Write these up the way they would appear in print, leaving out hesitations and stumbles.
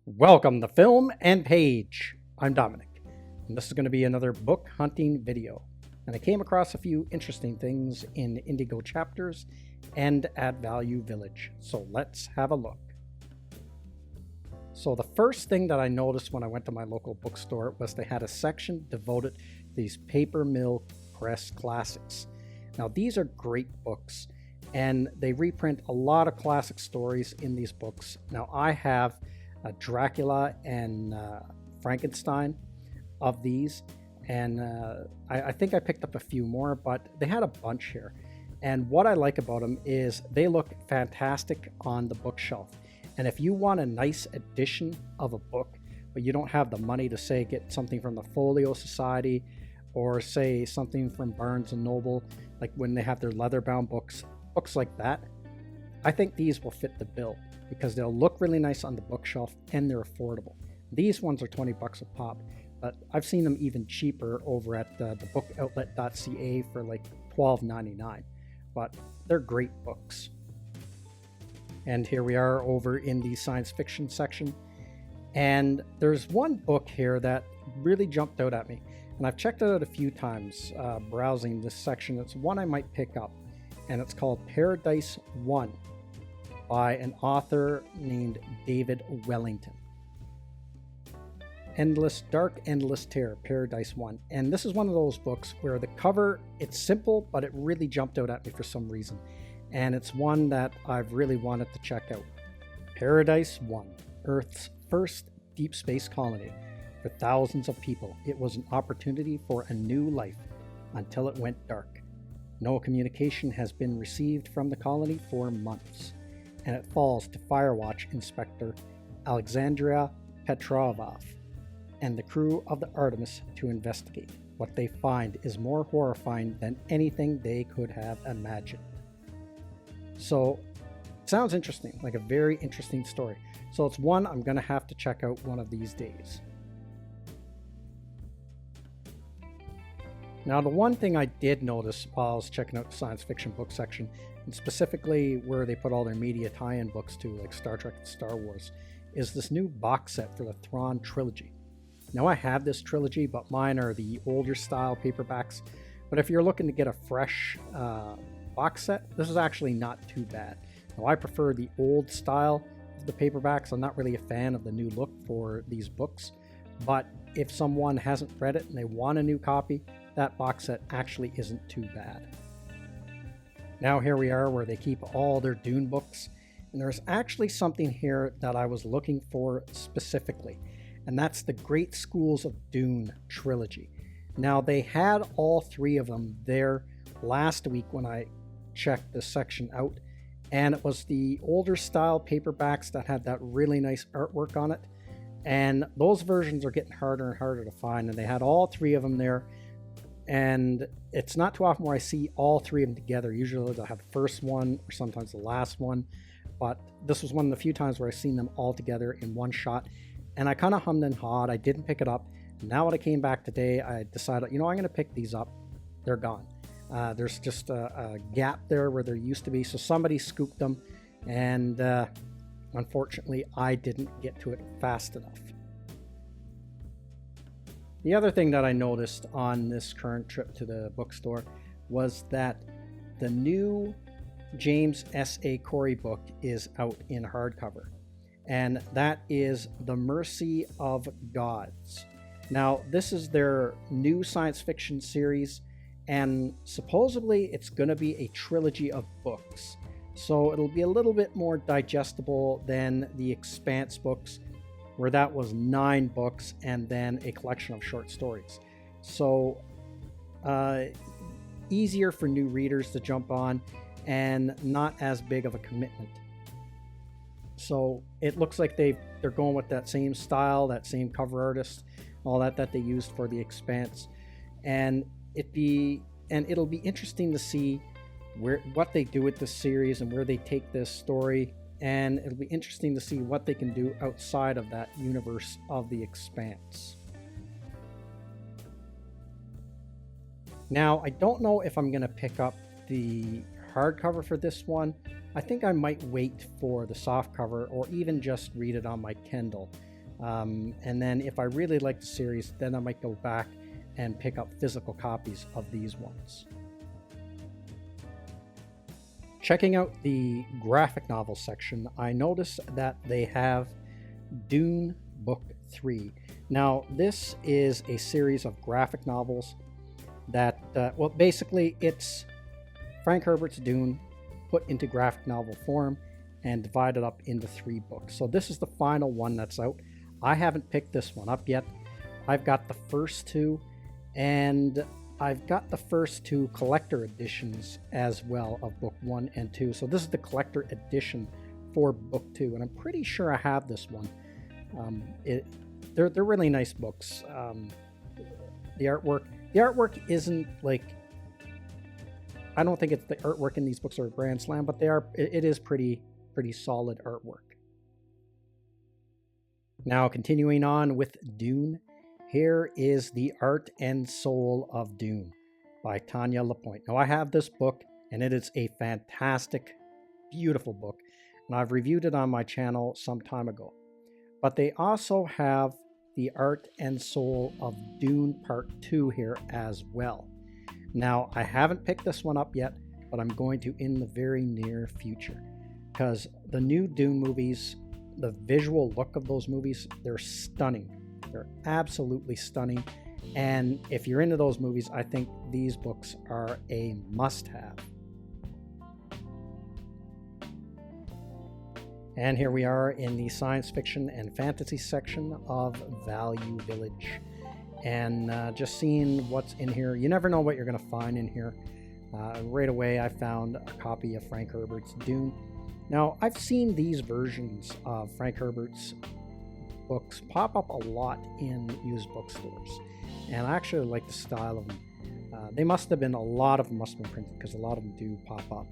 Welcome to Film and Page. I'm Dominic, and this is going to be another book hunting video. And I came across a few interesting things in Indigo Chapters and at Value Village, so let's have a look. So the first thing that I noticed when I went to my local bookstore was they had a section devoted to these paper mill press classics. Now these are great books, and they reprint a lot of classic stories in these books. Now I have Dracula and Frankenstein of these, and I think I picked up a few more, but they had a bunch here. And what I like about them is they look fantastic on the bookshelf. And if you want a nice edition of a book, but you don't have the money to, say, get something from the Folio Society or say something from Barnes and Noble, like when they have their leather-bound books like that, I think these will fit the bill because they'll look really nice on the bookshelf and they're affordable. These ones are $20 a pop, but I've seen them even cheaper over at the bookoutlet.ca for like $12.99. But they're great books. And here we are over in the science fiction section. And there's one book here that really jumped out at me. And I've checked it out a few times browsing this section. It's one I might pick up. And it's called Paradise 1 by an author named David Wellington. Dark Endless Terror, Paradise 1. And this is one of those books where the cover, it's simple, but it really jumped out at me for some reason. And it's one that I've really wanted to check out. Paradise 1, Earth's first deep space colony. For thousands of people, it was an opportunity for a new life until it went dark. No communication has been received from the colony for months, and it falls to Firewatch Inspector Alexandria Petrovov and the crew of the Artemis to investigate. What they find is more horrifying than anything they could have imagined. So, it sounds interesting, like a very interesting story. So it's one I'm going to have to check out one of these days. Now, the one thing I did notice while I was checking out the science fiction book section, and specifically where they put all their media tie-in books to, like Star Trek and Star Wars, is this new box set for the Thrawn trilogy. Now, I have this trilogy, but mine are the older style paperbacks. But if you're looking to get a fresh box set, this is actually not too bad. Now, I prefer the old style of the paperbacks. I'm not really a fan of the new look for these books. But if someone hasn't read it and they want a new copy, that box set actually isn't too bad. Now here we are where they keep all their Dune books, and there's actually something here that I was looking for specifically, and that's the Great Schools of Dune trilogy. Now they had all three of them there last week when I checked this section out, and it was the older style paperbacks that had that really nice artwork on it, and those versions are getting harder and harder to find, and they had all three of them there. And it's not too often where I see all three of them together. Usually they'll have the first one or sometimes the last one. But this was one of the few times where I've seen them all together in one shot. And I kind of hummed and hawed. I didn't pick it up. And now when I came back today, I decided, I'm going to pick these up. They're gone. There's just a gap there where there used to be. So somebody scooped them. And unfortunately, I didn't get to it fast enough. The other thing that I noticed on this current trip to the bookstore was that the new James S.A. Corey book is out in hardcover, and that is The Mercy of Gods. Now, this is their new science fiction series, and supposedly it's going to be a trilogy of books. So it'll be a little bit more digestible than the Expanse books, where that was 9 books and then a collection of short stories. So easier for new readers to jump on and not as big of a commitment. So it looks like they're going with that same style, that same cover artist, all that they used for the Expanse. And it'll be interesting to see what they do with this series and where they take this story. And it'll be interesting to see what they can do outside of that universe of the Expanse. Now, I don't know if I'm going to pick up the hardcover for this one. I think I might wait for the softcover or even just read it on my Kindle. And then if I really like the series, then I might go back and pick up physical copies of these ones. Checking out the graphic novel section, I noticed that they have Dune Book 3. Now, this is a series of graphic novels that, well, basically it's Frank Herbert's Dune put into graphic novel form and divided up into 3 books. So this is the final one that's out. I haven't picked this one up yet. I've got the first 2, and I've got the first 2 collector editions as well of book 1 and 2. So this is the collector edition for book 2, and I'm pretty sure I have this one. They're really nice books. The artwork isn't like, I don't think it's the artwork in these books are a grand slam, but it is pretty solid artwork. Now, continuing on with Dune, here is The Art and Soul of Dune by Tanya Lapointe. Now, I have this book, and it is a fantastic, beautiful book, and I've reviewed it on my channel some time ago. But they also have The Art and Soul of Dune Part 2 here as well. Now, I haven't picked this one up yet, but I'm going to in the very near future, because the new Dune movies, the visual look of those movies, they're stunning. They're absolutely stunning. And if you're into those movies, I think these books are a must-have. And here we are in the science fiction and fantasy section of Value Village. And just seeing what's in here, you never know what you're going to find in here. Right away, I found a copy of Frank Herbert's Dune. Now, I've seen these versions of Frank Herbert's books pop up a lot in used bookstores, and I actually like the style of them. A lot of them must have been printed, because a lot of them do pop up.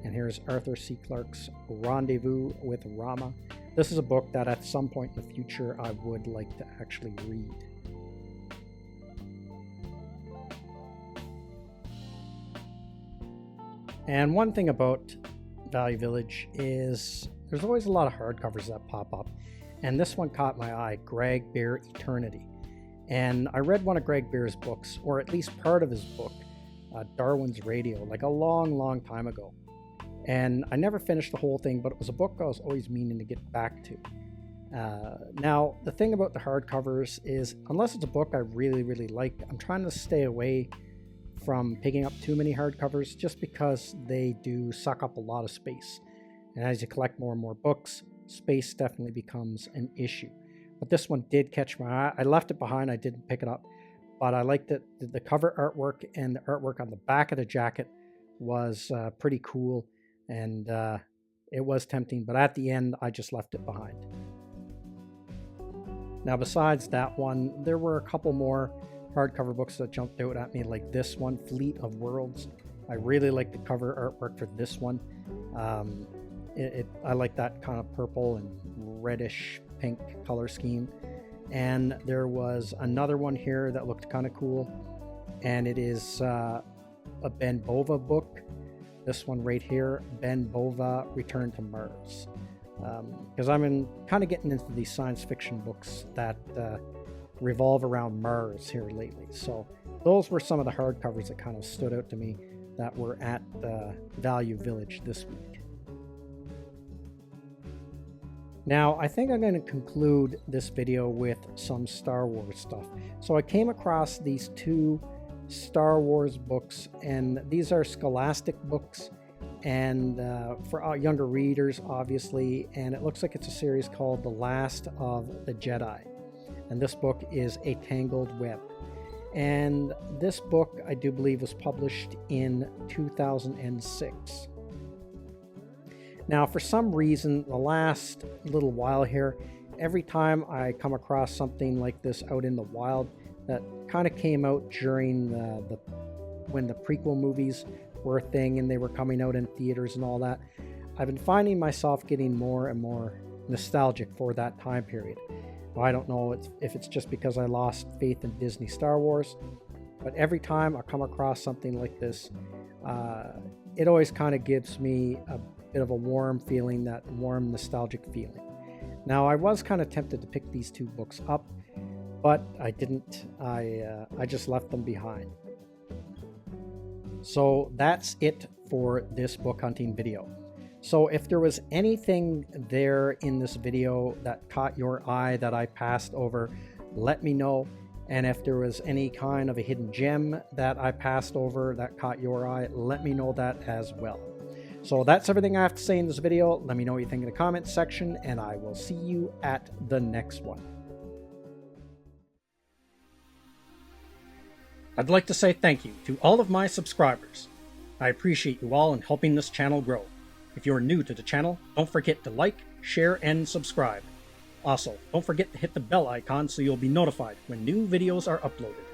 And here's Arthur C. Clarke's Rendezvous with Rama. This is a book that at some point in the future I would like to actually read. And one thing about Value Village is there's always a lot of hardcovers that pop up. And this one caught my eye, Greg Bear Eternity. And I read one of Greg Bear's books, or at least part of his book, Darwin's Radio, like a long time ago. And I never finished the whole thing, but it was a book I was always meaning to get back to. Now, the thing about the hardcovers is, unless it's a book I really like, I'm trying to stay away from picking up too many hardcovers, just because they do suck up a lot of space. And as you collect more and more books, space definitely becomes an issue. But this one did catch my eye. I left it behind, I didn't pick it up, but I liked it. The cover artwork and the artwork on the back of the jacket was pretty cool, and it was tempting, but at the end I just left it behind. Now, besides that one, there were a couple more hardcover books that jumped out at me, like this one, Fleet of Worlds. I really like the cover artwork for this one. I like that kind of purple and reddish pink color scheme. And there was another one here that looked kind of cool, and it is a Ben Bova book. This one right here, Ben Bova, Return to Mars. Because I'm kind of getting into these science fiction books that revolve around Mars here lately. So those were some of the hardcovers that kind of stood out to me that were at Value Village this week. Now, I think I'm going to conclude this video with some Star Wars stuff. So I came across these 2 Star Wars books, and these are Scholastic books, and for younger readers, obviously, and it looks like it's a series called The Last of the Jedi. And this book is A Tangled Web. And this book, I do believe, was published in 2006. Now, for some reason, the last little while here, every time I come across something like this out in the wild that kind of came out during when the prequel movies were a thing and they were coming out in theaters and all that, I've been finding myself getting more and more nostalgic for that time period. Well, I don't know if it's just because I lost faith in Disney Star Wars, but every time I come across something like this, it always kind of gives me a bit of a warm feeling, that warm nostalgic feeling. Now, I was kind of tempted to pick these two books up, but I didn't. I just left them behind. So that's it for this book hunting video. So if there was anything there in this video that caught your eye that I passed over, let me know. And if there was any kind of a hidden gem that I passed over that caught your eye, let me know that as well. So that's everything I have to say in this video. Let me know what you think in the comments section, and I will see you at the next one. I'd like to say thank you to all of my subscribers. I appreciate you all in helping this channel grow. If you're new to the channel, don't forget to like, share, and subscribe. Also, don't forget to hit the bell icon so you'll be notified when new videos are uploaded.